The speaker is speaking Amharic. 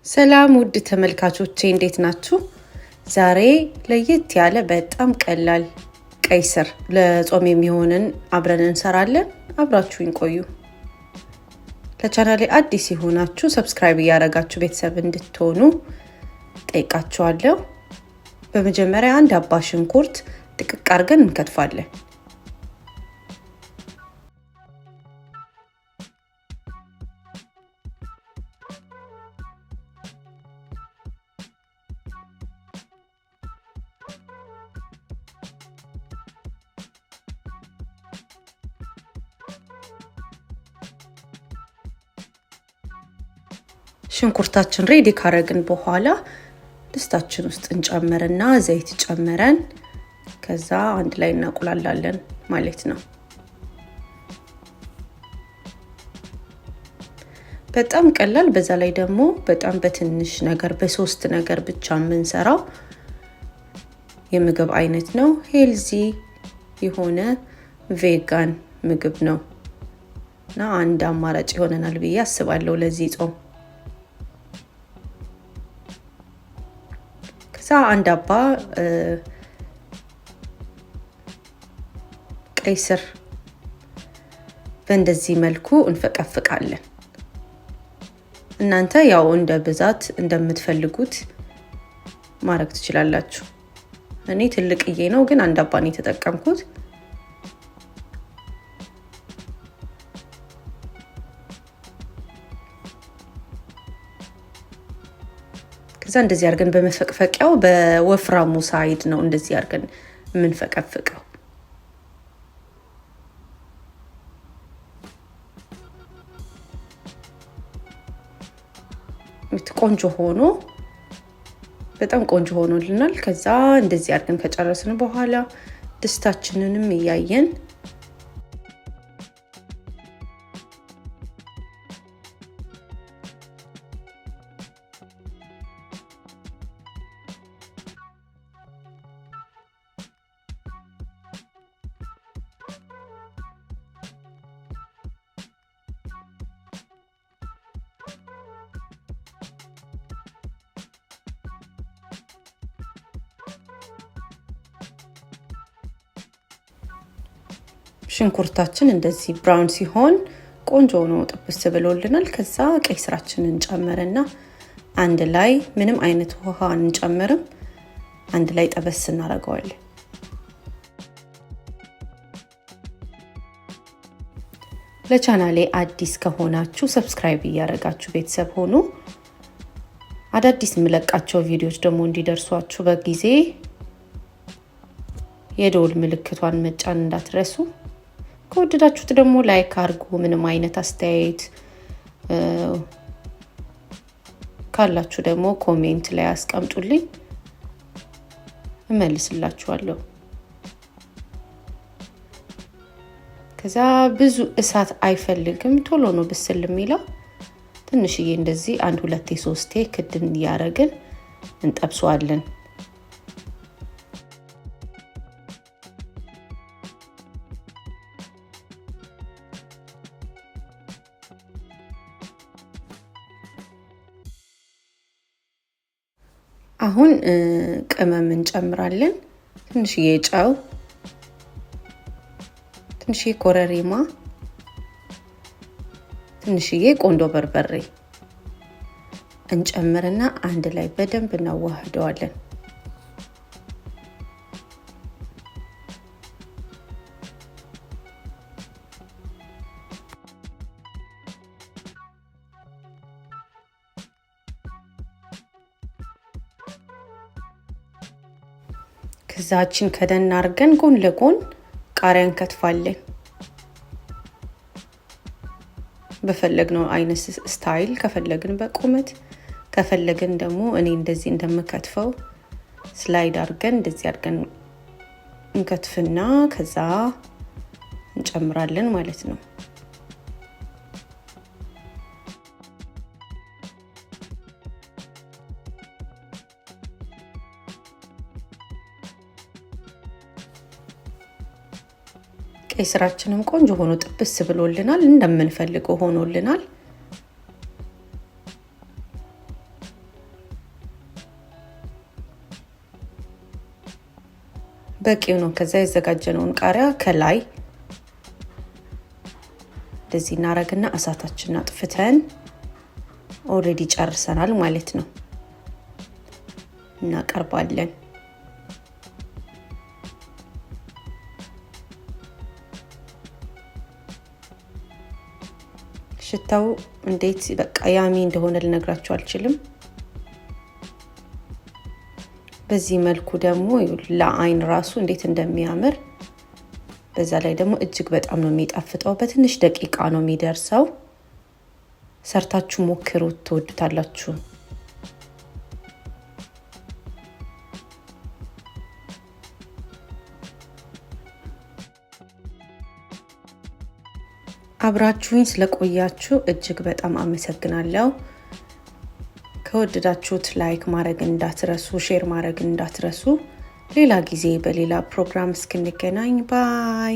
ሰላም ውድ ተመልካቾቼ እንዴት ናችሁ? ዛሬ ለየት ያለ በጣም ቀላል ቀይ ስር ለጾም የሚሆንን አብረን እንሰራለን። አብራችሁኝ ቆዩ። ለቻናሌ አዲስ የሆናችሁ ሰብስክራይብ እያደረጋችሁ ቤተሰብ እንድትሆኑ ጠይቃችኋለሁ። በመጀመሪያ አንድ አባ ሽንኩርት ጥቅቅ አድርገን እንከትፋለን። ሽንኩርታችን ሬዲ ካረግን በኋላ ድስታችን ውስጥ እንጨምርና ዘይት ጨምረን ከዛ አንድ ላይ እናቁላላለን ማለት ነው። በጣም ቀላል፣ በዛ ላይ ደግሞ በጣም በትንሽ ነገር በሶስት ነገር ብቻ የምንሰራው የምግብ አይነት ነው። ሄልዚ የሆነ ቬጋን ምግብ ነው እና አንድ አማራጭ ይሆነናል ብዬ አስባለሁ ለዚህ ጾም። ከዛ አንድ አባ ቀይ ስር በእንደዚህ መልኩ እንፈቀፍቃለን። እናንተ ያው እንደ ብዛት እንደምትፈልጉት ማድረግ ትችላላችሁ። እኔ ትልቅዬ ነው ግን አንድ አባ ነው የተጠቀምኩት። ከዛ እንደዚህ አድርገን በመፈቅፈቂያው በወፍራሙ ሳይድ ነው እንደዚህ አድርገን የምንፈቀፍቀው። ቆንጆ ሆኖ በጣም ቆንጆ ሆኖልናል። ከዛ እንደዚህ አድርገን ከጨረስን በኋላ ድስታችንንም እያየን ሽንኩርታችን እንደዚህ ብራውን ሲሆን ቆንጆ ነው ጥብስ ብሎልናል። ከዛ ቀይ ስራችንን ጨመረና አንድ ላይ ምንም አይነት ውሃ አንጨምርም፣ አንድ ላይ ጠበስ እናደርገዋለን። ለቻናሌ አዲስ ከሆናችሁ ሰብስክራይብ እያደረጋችሁ ቤተሰብ ሆኑ። አዳዲስ የምለቃቸው ቪዲዮዎች ደግሞ እንዲደርሷችሁ በጊዜ የደወል ምልክቷን መጫን እንዳትረሱ። ከወደዳችሁት ደግሞ ላይክ አድርጉ። ምንም አይነት አስተያየት ካላችሁ ደግሞ ኮሜንት ላይ አስቀምጡልኝ፣ እመልስላችኋለሁ። ከዛ ብዙ እሳት አይፈልግም፣ ቶሎ ነው ብስል የሚለው። ትንሽዬ እንደዚህ አንድ ሁለቴ ሶስቴ ክድን እያደረግን እንጠብሰዋለን። አሁን ቅመም እንጨምራለን። ትንሽዬ ጨው፣ ትንሽዬ ኮረሪማ፣ ትንሽዬ ቆንዶ በርበሬ እንጨምርና አንድ ላይ በደንብ እናዋህደዋለን። ከዛችን ከደን አድርገን ጎን ለጎን ቃሪያ እንከትፋለን። በፈለግነው አይነት ስታይል፣ ከፈለግን በቁመት፣ ከፈለግን ደግሞ እኔ እንደዚህ እንደምከትፈው ስላይድ አድርገን እንደዚህ አድርገን እንከትፍና ከዛ እንጨምራለን ማለት ነው። ቀይ ስራችንም ቆንጆ ሆኖ ጥብስ ብሎልናል፣ እንደምንፈልገው ሆኖልናል። በቂው ነው። ከዛ ያዘጋጀነውን ቃሪያ ከላይ እንደዚህ እናረግና እሳታችንን አጥፍተን ኦሬዲ ጨርሰናል ማለት ነው። እናቀርባለን። ሽታው እንዴት በቃ ያሚ እንደሆነ ልነግራችሁ አልችልም። በዚህ መልኩ ደግሞ ለአይን ራሱ እንዴት እንደሚያምር፣ በዛ ላይ ደግሞ እጅግ በጣም ነው የሚጣፍጠው። በትንሽ ደቂቃ ነው የሚደርሰው። ሰርታችሁ ሞክሩት፣ ትወዱታላችሁ። አብራችሁኝ ስለቆያችሁ እጅግ በጣም አመሰግናለሁ። ከወደዳችሁት ላይክ ማድረግ እንዳትረሱ፣ ሼር ማድረግ እንዳትረሱ። ሌላ ጊዜ በሌላ ፕሮግራም እስክንገናኝ ባይ።